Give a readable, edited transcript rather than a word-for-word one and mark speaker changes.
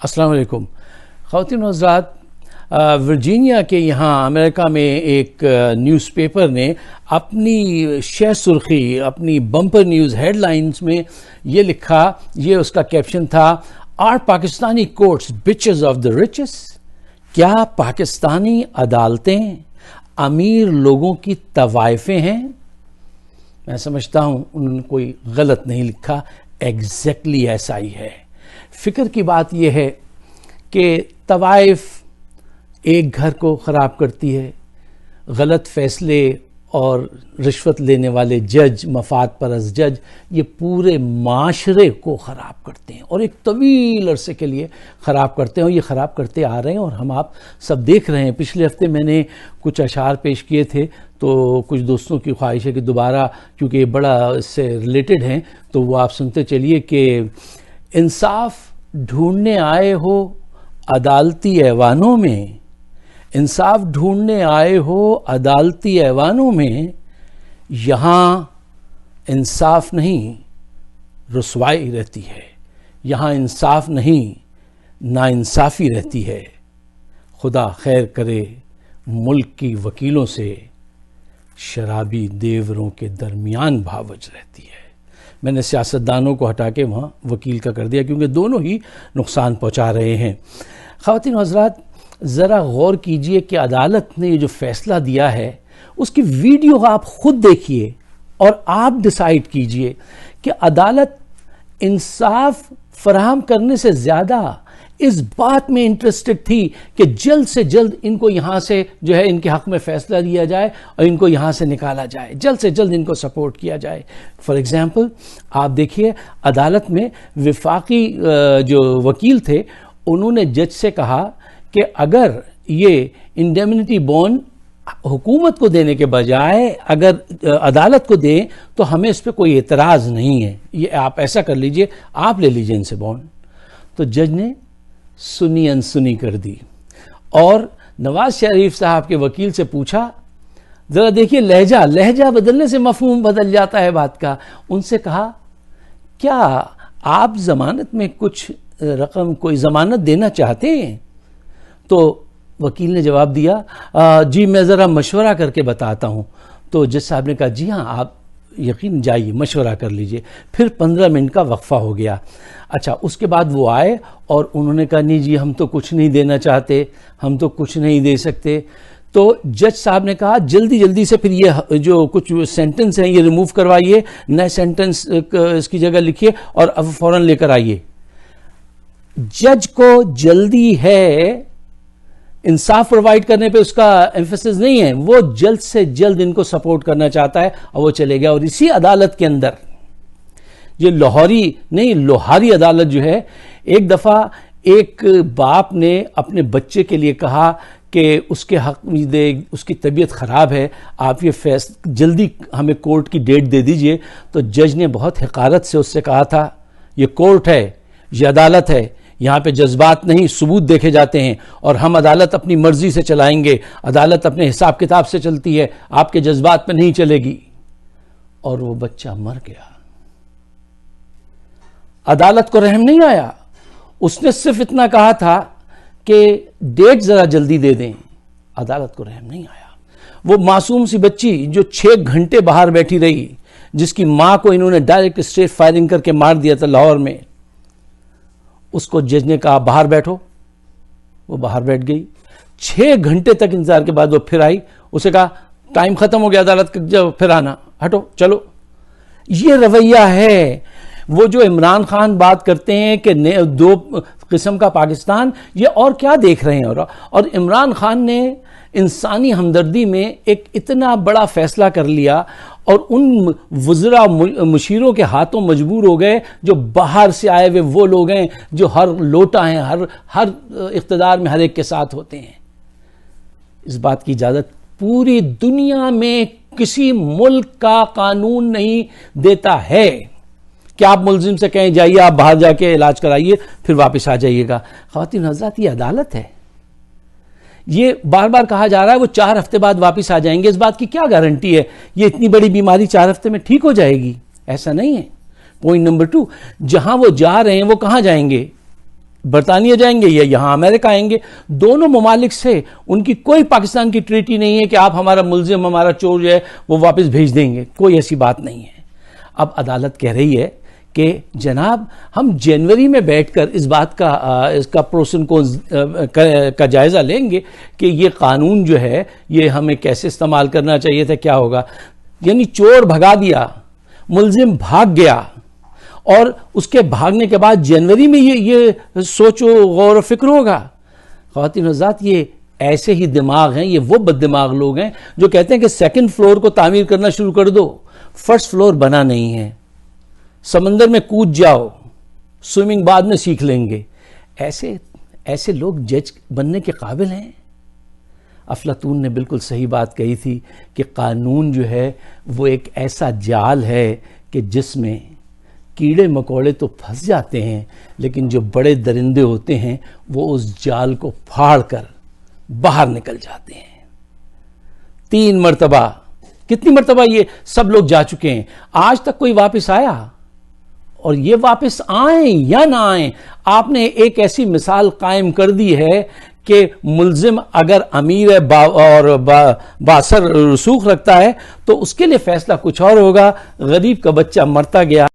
Speaker 1: السلام علیکم خواتین و حضرات. ورجینیا کے یہاں امریکہ میں ایک نیوز پیپر نے اپنی شہ سرخی، اپنی بمپر نیوز ہیڈ لائنز میں یہ لکھا، یہ اس کا کیپشن تھا، are Pakistani courts bitches of the riches? کیا پاکستانی عدالتیں امیر لوگوں کی طوائفیں ہیں؟ میں سمجھتا ہوں انہوں نے کوئی غلط نہیں لکھا، ایگزیکٹلی ایسا ہی ہے. فکر کی بات یہ ہے کہ طوائف ایک گھر کو خراب کرتی ہے، غلط فیصلے اور رشوت لینے والے جج، مفاد پرست جج، یہ پورے معاشرے کو خراب کرتے ہیں اور ایک طویل عرصے کے لیے خراب کرتے ہیں، اور یہ خراب کرتے آ رہے ہیں اور ہم آپ سب دیکھ رہے ہیں. پچھلے ہفتے میں نے کچھ اشعار پیش کیے تھے، تو کچھ دوستوں کی خواہش ہے کہ دوبارہ، کیونکہ یہ بڑا اس سے ریلیٹڈ ہیں، تو وہ آپ سنتے چلیے کہ انصاف ڈھونڈنے آئے ہو عدالتی ایوانوں میں، انصاف ڈھونڈنے آئے ہو عدالتی ایوانوں میں، یہاں انصاف نہیں رسوائی رہتی ہے، یہاں انصاف نہیں ناانصافی رہتی ہے. خدا خیر کرے ملک کی وکیلوں سے شرابی دیوروں کے درمیان بھاوج رہتی ہے. میں نے سیاستدانوں کو ہٹا کے وہاں وکیل کا کر دیا، کیونکہ دونوں ہی نقصان پہنچا رہے ہیں. خواتین و حضرات، ذرا غور کیجئے کہ عدالت نے یہ جو فیصلہ دیا ہے اس کی ویڈیو آپ خود دیکھیے اور آپ ڈیسائیڈ کیجئے کہ عدالت انصاف فراہم کرنے سے زیادہ اس بات میں انٹرسٹڈ تھی کہ جلد سے جلد ان کو یہاں سے جو ہے ان کے حق میں فیصلہ دیا جائے اور ان کو یہاں سے نکالا جائے، جلد سے جلد ان کو سپورٹ کیا جائے. فار ایگزامپل آپ دیکھیے، عدالت میں وفاقی جو وکیل تھے انہوں نے جج سے کہا کہ اگر یہ انڈیمنٹی بونڈ حکومت کو دینے کے بجائے اگر عدالت کو دیں تو ہمیں اس پہ کوئی اعتراض نہیں ہے، یہ آپ ایسا کر لیجئے، آپ لے لیجئے ان سے بونڈ. تو جج نے سنی انسنی کر دی اور نواز شریف صاحب کے وکیل سے پوچھا، ذرا دیکھیے لہجہ بدلنے سے مفہوم بدل جاتا ہے بات کا. ان سے کہا، کیا آپ ضمانت میں کچھ رقم، کوئی ضمانت دینا چاہتے ہیں؟ تو وکیل نے جواب دیا، جی میں ذرا مشورہ کر کے بتاتا ہوں. تو جج صاحب نے کہا، جی ہاں آپ یقین جائیے مشورہ کر لیجئے. پھر 15 منٹ کا وقفہ ہو گیا. اچھا، اس کے بعد وہ آئے اور انہوں نے کہا، نہیں جی ہم تو کچھ نہیں دینا چاہتے، ہم تو کچھ نہیں دے سکتے. تو جج صاحب نے کہا، جلدی سے پھر یہ جو کچھ سینٹنس ہیں یہ ریموو کروائیے، نئے سینٹنس اس کی جگہ لکھیے اور اب فوراً لے کر آئیے. جج کو جلدی ہے، انصاف پرووائڈ کرنے پہ اس کا ایمفیسس نہیں ہے، وہ جلد سے جلد ان کو سپورٹ کرنا چاہتا ہے اور وہ چلے گیا. اور اسی عدالت کے اندر یہ لوہاری عدالت جو ہے، ایک دفعہ ایک باپ نے اپنے بچے کے لیے کہا کہ اس کے حق میں اس کی طبیعت خراب ہے، آپ یہ جلدی ہمیں کورٹ کی ڈیٹ دے دیجئے. تو جج نے بہت حقارت سے اس سے کہا تھا، یہ کورٹ ہے، یہ عدالت ہے، یہاں پہ جذبات نہیں ثبوت دیکھے جاتے ہیں، اور ہم عدالت اپنی مرضی سے چلائیں گے، عدالت اپنے حساب کتاب سے چلتی ہے، آپ کے جذبات پہ نہیں چلے گی. اور وہ بچہ مر گیا. عدالت کو رحم نہیں آیا، اس نے صرف اتنا کہا تھا کہ ڈیٹ ذرا جلدی دے دیں. عدالت کو رحم نہیں آیا. وہ معصوم سی بچی جو 6 گھنٹے باہر بیٹھی رہی، جس کی ماں کو انہوں نے ڈائریکٹ اسٹریٹ فائرنگ کر کے مار دیا تھا لاہور میں، اس کو جج نے کہا باہر بیٹھو، وہ باہر بیٹھ گئی. 6 گھنٹے تک انتظار کے بعد وہ پھر آئی، اسے کہا ٹائم ختم ہو گیا عدالت کا، جب پھر آنا، ہٹو چلو. یہ رویہ ہے. وہ جو عمران خان بات کرتے ہیں کہ 2 قسم کا پاکستان، یہ اور کیا دیکھ رہے ہیں. اور عمران خان نے انسانی ہمدردی میں ایک اتنا بڑا فیصلہ کر لیا اور ان وزراء مشیروں کے ہاتھوں مجبور ہو گئے جو باہر سے آئے ہوئے وہ لوگ ہیں جو ہر لوٹا ہیں، ہر اقتدار میں ہر ایک کے ساتھ ہوتے ہیں. اس بات کی اجازت پوری دنیا میں کسی ملک کا قانون نہیں دیتا ہے کہ آپ ملزم سے کہیں جائیے، آپ باہر جا کے علاج کرائیے پھر واپس آ جائیے گا. خواتین حضرات، یہ عدالت ہے. یہ بار بار کہا جا رہا ہے وہ 4 ہفتے بعد واپس آ جائیں گے. اس بات کی کیا گارنٹی ہے یہ اتنی بڑی بیماری 4 ہفتے میں ٹھیک ہو جائے گی؟ ایسا نہیں ہے. پوائنٹ نمبر 2، جہاں وہ جا رہے ہیں وہ کہاں جائیں گے؟ برطانیہ جائیں گے یا یہاں امریکہ آئیں گے، دونوں ممالک سے ان کی کوئی پاکستان کی ٹریٹی نہیں ہے کہ آپ ہمارا ملزم، ہمارا چور جو ہے وہ واپس بھیج دیں گے، کوئی ایسی بات نہیں ہے۔ اب عدالت کہہ رہی ہے کہ جناب ہم جنوری میں بیٹھ کر اس کا پروسن کا جائزہ لیں گے کہ یہ قانون جو ہے یہ ہمیں کیسے استعمال کرنا چاہیے تھا، کیا ہوگا۔ یعنی چور بھگا دیا، ملزم بھاگ گیا، اور اس کے بھاگنے کے بعد جنوری میں یہ سوچو غور و فکر ہوگا۔ خواتین حضرات، یہ ایسے ہی دماغ ہیں، یہ وہ بد دماغ لوگ ہیں جو کہتے ہیں کہ سیکنڈ فلور کو تعمیر کرنا شروع کر دو، فرسٹ فلور بنا نہیں ہے، سمندر میں کود جاؤ، سوئمنگ بعد میں سیکھ لیں گے۔ ایسے لوگ جج بننے کے قابل ہیں؟ افلاطون نے بالکل صحیح بات کہی تھی کہ قانون جو ہے وہ ایک ایسا جال ہے کہ جس میں کیڑے مکوڑے تو پھنس جاتے ہیں، لیکن جو بڑے درندے ہوتے ہیں وہ اس جال کو پھاڑ کر باہر نکل جاتے ہیں۔ 3 مرتبہ، کتنی مرتبہ یہ سب لوگ جا چکے ہیں، آج تک کوئی واپس آیا؟ اور یہ واپس آئیں یا نہ آئیں، آپ نے ایک ایسی مثال قائم کر دی ہے کہ ملزم اگر امیر ہے اور باثر رسوخ رکھتا ہے تو اس کے لیے فیصلہ کچھ اور ہوگا، غریب کا بچہ مرتا گیا